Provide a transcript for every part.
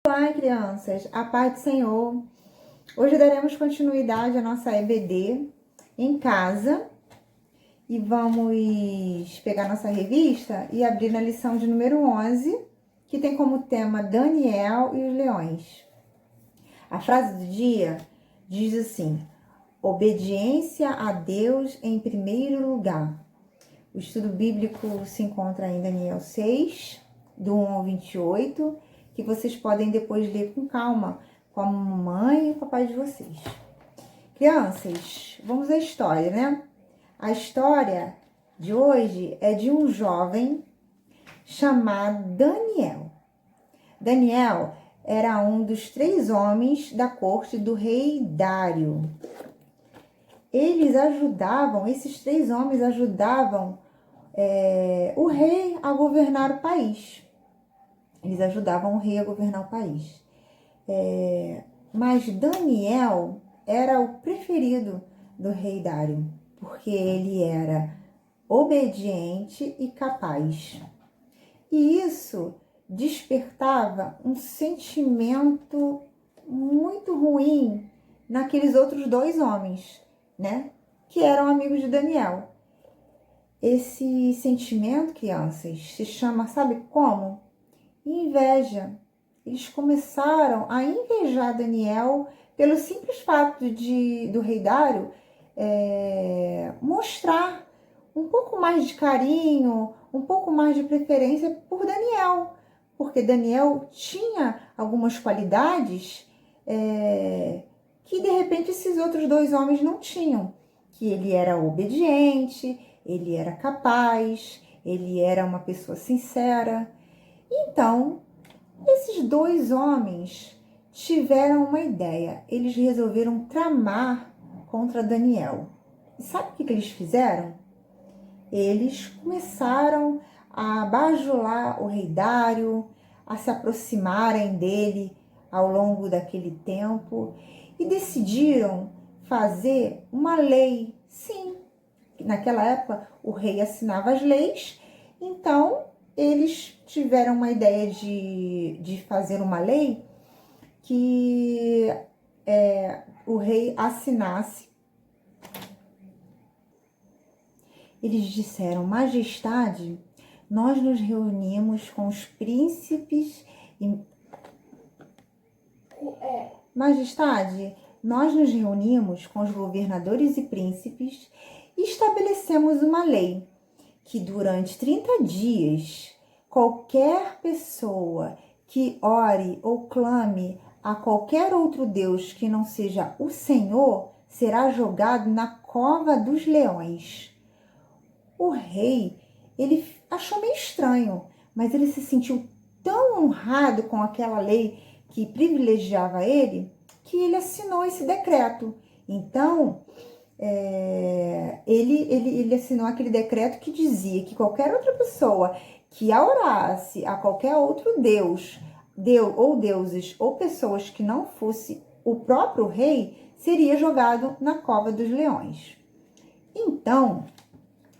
Olá, crianças, a paz do Senhor. Hoje daremos continuidade à nossa EBD em casa e vamos pegar nossa revista e abrir na lição de número 11, que tem como tema Daniel e os leões. A frase do dia diz assim: obediência a Deus em primeiro lugar. O estudo bíblico se encontra em Daniel 6, do 1 ao 28, que vocês podem depois ler com calma, com a mamãe e o papai de vocês. Crianças, vamos à história, né? A história de hoje é de um jovem chamado Daniel. Daniel era um dos 3 homens da corte do rei Dário. Esses 3 homens ajudavam o rei a governar o país. Eles ajudavam o rei a governar o país. Mas Daniel era o preferido do rei Dário, porque ele era obediente e capaz. E isso despertava um sentimento muito ruim naqueles outros 2 homens, né? Que eram amigos de Daniel. Esse sentimento, crianças, se chama, sabe como? Inveja. Eles começaram a invejar Daniel pelo simples fato do rei Dário mostrar um pouco mais de carinho, um pouco mais de preferência por Daniel, porque Daniel tinha algumas qualidades que de repente esses outros 2 homens não tinham, que ele era obediente, ele era capaz, ele era uma pessoa sincera. Então, esses 2 homens tiveram uma ideia. Eles resolveram tramar contra Daniel. E sabe o que eles fizeram? Eles começaram a bajular o rei Dário, a se aproximarem dele ao longo daquele tempo e decidiram fazer uma lei. Sim, naquela época o rei assinava as leis, então eles tiveram uma ideia de fazer uma lei que o rei assinasse. Eles disseram: Majestade, nós nos reunimos com os príncipes e... Majestade, nós nos reunimos com os governadores e príncipes e estabelecemos uma lei que durante 30 dias, qualquer pessoa que ore ou clame a qualquer outro Deus que não seja o Senhor, será jogado na cova dos leões. O rei, ele achou meio estranho, mas ele se sentiu tão honrado com aquela lei que privilegiava ele, que ele assinou esse decreto. Então, ele assinou aquele decreto que dizia que qualquer outra pessoa que orasse a qualquer outro Deus, ou deuses, ou pessoas que não fosse o próprio rei, seria jogado na cova dos leões. Então,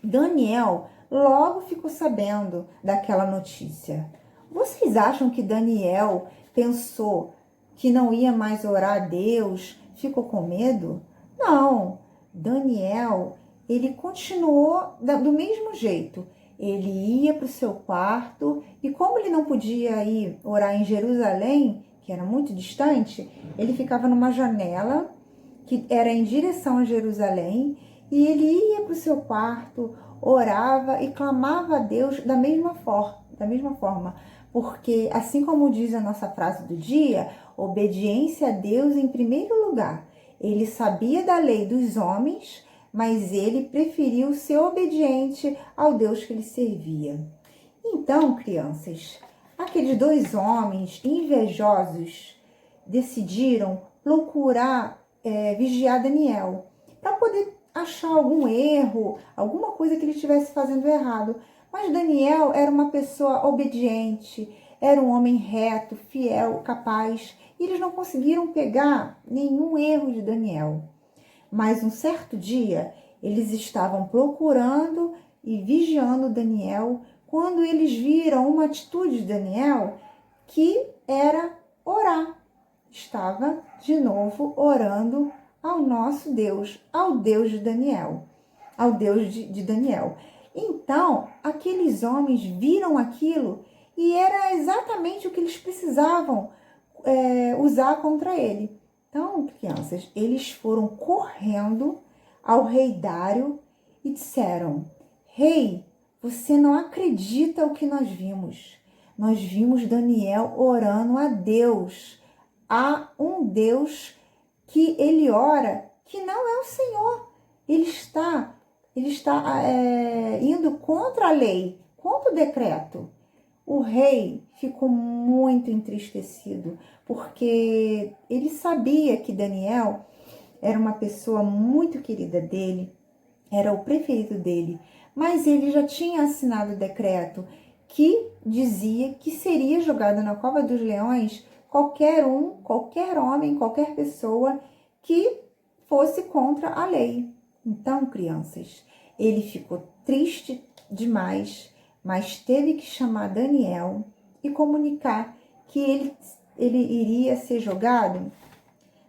Daniel logo ficou sabendo daquela notícia. Vocês acham que Daniel pensou que não ia mais orar a Deus, ficou com medo? Não. Daniel, ele continuou do mesmo jeito. Ele ia para o seu quarto e como ele não podia ir orar em Jerusalém, que era muito distante, ele ficava numa janela que era em direção a Jerusalém e ele ia para o seu quarto, orava e clamava a Deus da mesma forma, porque assim como diz a nossa frase do dia, obediência a Deus em primeiro lugar. Ele sabia da lei dos homens, mas ele preferiu ser obediente ao Deus que ele servia. Então, crianças, aqueles 2 homens invejosos decidiram procurar vigiar Daniel para poder achar algum erro, alguma coisa que ele estivesse fazendo errado. Mas Daniel era uma pessoa obediente, era um homem reto, fiel, capaz. E eles não conseguiram pegar nenhum erro de Daniel. Mas um certo dia, eles estavam procurando e vigiando Daniel quando eles viram uma atitude de Daniel que era orar. Estava de novo orando ao nosso Deus, ao Deus de Daniel, ao Deus de Daniel. Então, aqueles homens viram aquilo e era exatamente o que eles precisavam usar contra ele. Então, crianças, eles foram correndo ao rei Dário e disseram: Rei, você não acredita o que nós vimos. Nós vimos Daniel orando a Deus. Há um Deus que ele ora, que não é o Senhor. Ele está indo contra a lei, contra o decreto. O rei ficou muito entristecido, porque ele sabia que Daniel era uma pessoa muito querida dele, era o preferido dele, mas ele já tinha assinado o decreto que dizia que seria jogado na cova dos leões qualquer homem, qualquer pessoa que fosse contra a lei. Então, crianças, ele ficou triste demais, mas teve que chamar Daniel e comunicar que ele iria ser jogado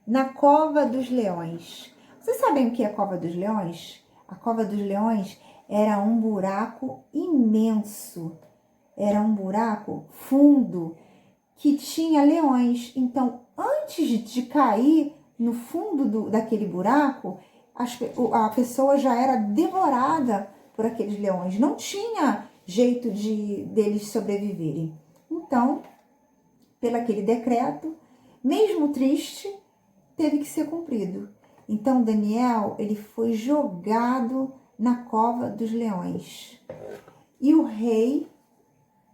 na cova dos leões. Vocês sabem o que é a cova dos leões? A cova dos leões era um buraco imenso, era um buraco fundo que tinha leões. Então, antes de cair no fundo daquele buraco, a pessoa já era devorada por aqueles leões. Não tinha jeito deles sobreviverem. Então, pelo aquele decreto, mesmo triste, teve que ser cumprido. Então, Daniel, ele foi jogado na cova dos leões. E o rei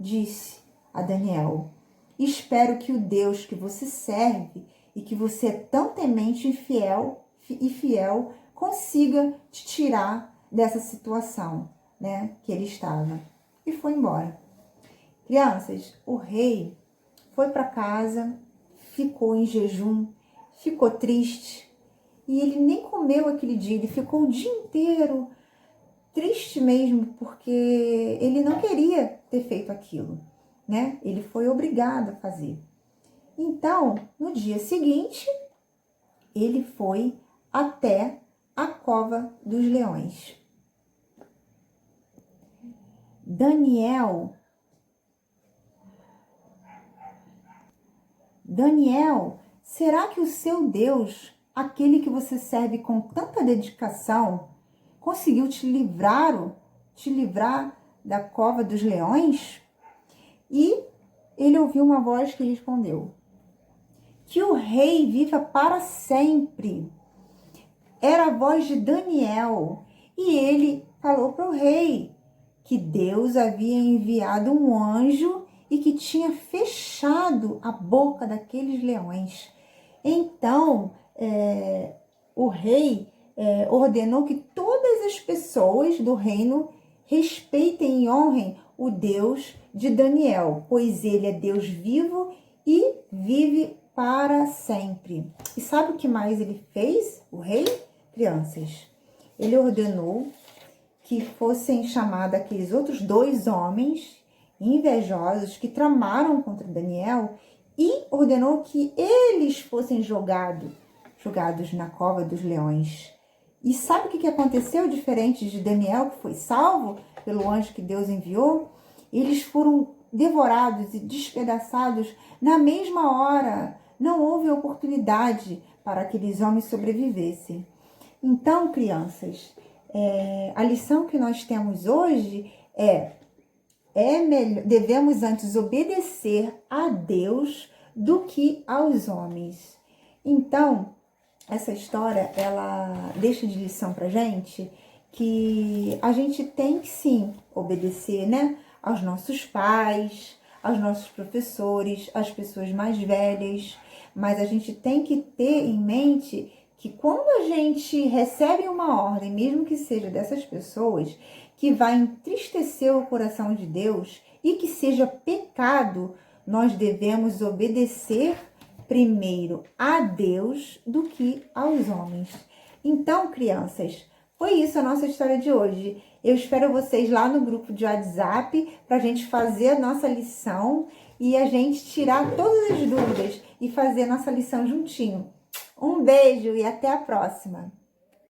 disse a Daniel: espero que o Deus que você serve e que você é tão temente e fiel consiga te tirar dessa situação, né, que ele estava. E foi embora. Crianças, o rei foi para casa, ficou em jejum, ficou triste e ele nem comeu aquele dia, ele ficou o dia inteiro triste mesmo, porque ele não queria ter feito aquilo, né? Ele foi obrigado a fazer. Então, no dia seguinte, ele foi até a cova dos leões. Daniel, será que o seu Deus, aquele que você serve com tanta dedicação, conseguiu te livrar da cova dos leões? E ele ouviu uma voz que respondeu: que o rei viva para sempre. Era a voz de Daniel. E ele falou para o rei que Deus havia enviado um anjo e que tinha fechado a boca daqueles leões. Então, o rei ordenou que todas as pessoas do reino respeitem e honrem o Deus de Daniel, pois ele é Deus vivo e vive para sempre. E sabe o que mais ele fez, o rei? Crianças, ele ordenou que fossem chamados aqueles outros 2 homens invejosos que tramaram contra Daniel e ordenou que eles fossem jogados na cova dos leões. E sabe o que aconteceu diferente de Daniel, que foi salvo pelo anjo que Deus enviou? Eles foram devorados e despedaçados na mesma hora. Não houve oportunidade para aqueles homens sobrevivessem. Então, crianças, a lição que nós temos hoje devemos antes obedecer a Deus do que aos homens. Então, essa história, ela deixa de lição pra gente que a gente tem que sim obedecer, né, aos nossos pais, aos nossos professores, às pessoas mais velhas, mas a gente tem que ter em mente que quando a gente recebe uma ordem, mesmo que seja dessas pessoas, que vai entristecer o coração de Deus e que seja pecado, nós devemos obedecer primeiro a Deus do que aos homens. Então, crianças, foi isso a nossa história de hoje. Eu espero vocês lá no grupo de WhatsApp para a gente fazer a nossa lição e a gente tirar todas as dúvidas e fazer a nossa lição juntinho. Um beijo e até a próxima!